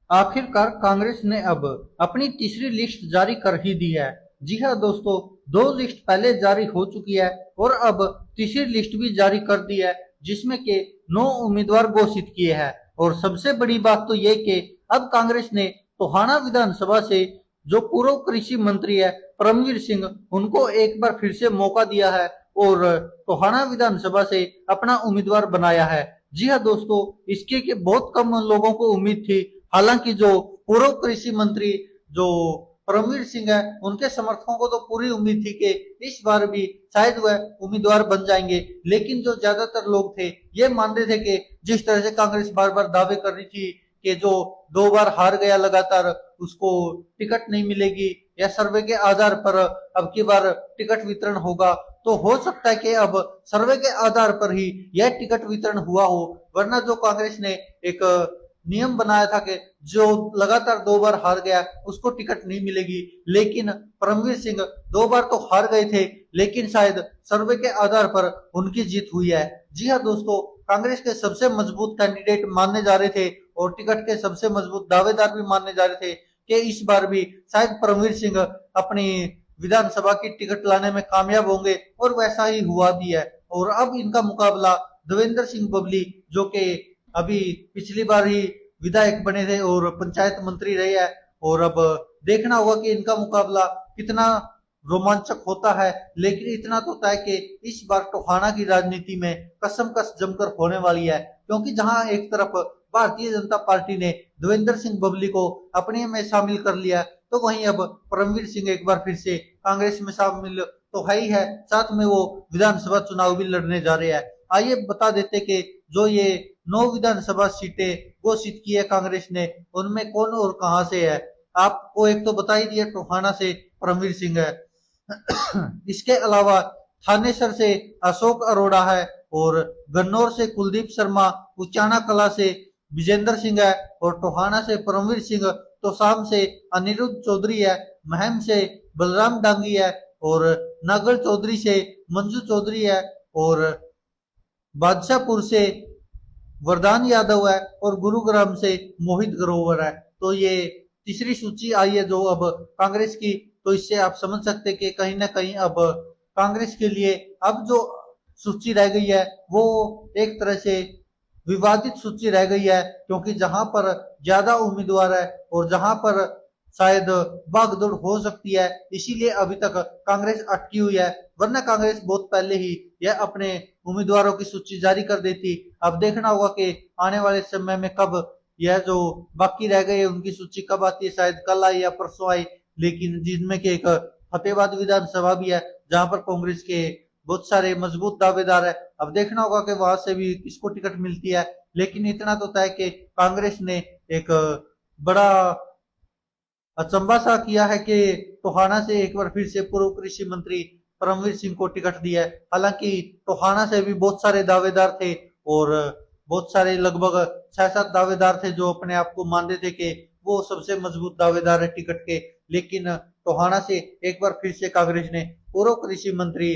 आखिरकार कांग्रेस ने अब अपनी तीसरी लिस्ट जारी कर ही दी है। जी हाँ दोस्तों, दो लिस्ट पहले जारी हो चुकी है और अब तीसरी लिस्ट भी जारी कर दी है, जिसमें के 9 उम्मीदवार घोषित किए हैं। और सबसे बड़ी बात तो ये कि अब कांग्रेस ने टोहाना विधानसभा से जो पूर्व कृषि मंत्री है परमवीर सिंह, उनको एक बार फिर से मौका दिया है और टोहाना विधानसभा से अपना उम्मीदवार बनाया है। जी हाँ दोस्तों, इसके के बहुत कम लोगों को उम्मीद थी। हालांकि जो पूर्व कृषि मंत्री जो परमवीर सिंह है, उनके समर्थकों को तो पूरी उम्मीद थी कि इस बार भी शायद वह उम्मीदवार बन जाएंगे। लेकिन जो ज्यादातर लोग थे ये मानते थे कि जिस तरह से कांग्रेस बार बार दावे कर रही थी कि जो 2 बार हार गया लगातार उसको टिकट नहीं मिलेगी, या सर्वे के आधार पर अब की बार टिकट वितरण होगा, तो हो सकता है कि अब सर्वे के आधार पर ही यह टिकट वितरण हुआ हो। वरना जो कांग्रेस ने एक नियम बनाया था कि जो लगातार 2 बार हार गया उसको टिकट नहीं मिलेगी, लेकिन परमवीर सिंह 2 बार तो हार गए थे, लेकिन शायद सर्वे के आधार पर उनकी जीत हुई है। जी हाँ दोस्तों, कांग्रेस के सबसे मजबूत कैंडिडेट मानने जा रहे थे और टिकट के सबसे मजबूत दावेदार भी मानने जा रहे थे कि इस बार भी शायद परमवीर सिंह अपनी विधानसभा की टिकट लाने में कामयाब होंगे, और वैसा ही हुआ भी है। और अब इनका मुकाबला देवेंद्र सिंह बबली, जो कि अभी पिछली बार ही विधायक बने थे और पंचायत मंत्री रहे हैं, और अब देखना होगा कि इनका मुकाबला कितना रोमांचक होता है। लेकिन इतना तो तय कि इस बार टोहाना की राजनीति में कसमकस जमकर होने वाली है, क्योंकि जहां एक तरफ भारतीय जनता पार्टी ने देवेंद्र सिंह बबली को अपने में शामिल कर लिया, तो वहीं अब परमवीर सिंह एक बार फिर से कांग्रेस में शामिल तो है ही है, साथ में वो विधानसभा चुनाव भी लड़ने जा रहे हैं। आइए बता देते कि जो ये 9 विधानसभा सीटें घोषित की है कांग्रेस ने, उनमें कौन और कहां से है। आपको एक तो बता ही दिया, टोहाना से परमवीर सिंह है। इसके अलावा थानेसर से अशोक अरोड़ा है, और गन्नौर से कुलदीप शर्मा, उचाना कला से विजेंद्र सिंह है, और टोहाना से परमवीर सिंह, तोसाम से अनिरुद्ध चौधरी है, महम से बलराम डांगी है, और नागर चौधरी से मंजू चौधरी है, और बादशाहपुर से वरदान यादव है, और गुरुग्राम से मोहित ग्रोवर है। तो ये तीसरी सूची आई है जो अब कांग्रेस की, तो इससे आप समझ सकते कि कहीं ना कहीं अब कांग्रेस के लिए अब जो सूची रह गई है वो एक तरह से विवादित सूची रह गई है, क्योंकि जहां पर ज्यादा उम्मीदवार है और जहां पर शायद भागदौड़ हो सकती है, इसीलिए अभी तक कांग्रेस अटकी हुई है। वरना कांग्रेस बहुत पहले ही यह अपने उम्मीदवारों की सूची जारी कर देती। अब देखना होगा कि आने वाले समय में कब यह जो बाकी रह गए उनकी सूची कब आती है, शायद कल आई या परसों आई। लेकिन जिनमें के एक फतेहाबाद विधानसभा भी है, जहां पर कांग्रेस के बहुत सारे मजबूत दावेदार है। अब देखना होगा कि वहां से भी किसको टिकट मिलती है। लेकिन इतना तो तय कि कांग्रेस ने एक बड़ा अचंभा सा किया है कि टोहाना से एक बार फिर से पूर्व कृषि मंत्री परमवीर सिंह को टिकट दिया है। हालांकि टोहाना से भी बहुत सारे दावेदार थे, और बहुत सारे लगभग 6-7 दावेदार थे जो अपने आप को मानते थे कि वो सबसे मजबूत दावेदार है टिकट के। लेकिन टोहाना से एक बार फिर से कांग्रेस ने पूर्व कृषि मंत्री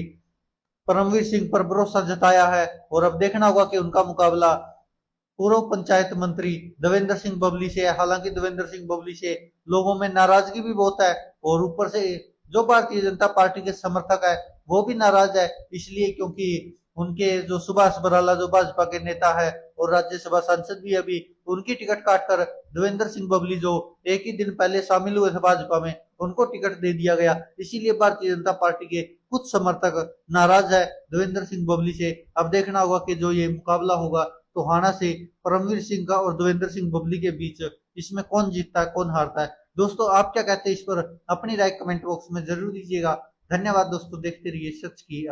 परमवीर सिंह पर भरोसा जताया है, और अब देखना होगा कि उनका मुकाबला पूर्व पंचायत मंत्री देवेंद्र सिंह बबली से है। हालांकि देवेंद्र सिंह बबली से लोगों में नाराजगी भी बहुत है, और ऊपर से जो भारतीय जनता पार्टी के समर्थक है वो भी नाराज है, इसलिए क्योंकि उनके जो सुभाष बराला जो भाजपा के नेता है और राज्यसभा सांसद भी, अभी उनकी टिकट काटकर देवेंद्र सिंह बबली जो एक ही दिन पहले शामिल हुए थे भाजपा में, उनको टिकट दे दिया गया। इसीलिए भारतीय जनता पार्टी के कुछ समर्थक नाराज है देवेंद्र सिंह बबली से। अब देखना होगा कि जो ये मुकाबला होगा टोहाना से परमवीर सिंह का और देवेंद्र सिंह बबली के बीच, इसमें कौन जीतता है कौन हारता है। दोस्तों आप क्या कहते हैं इस पर, अपनी राय कमेंट बॉक्स में जरूर दीजिएगा। धन्यवाद दोस्तों, देखते रहिए सच की।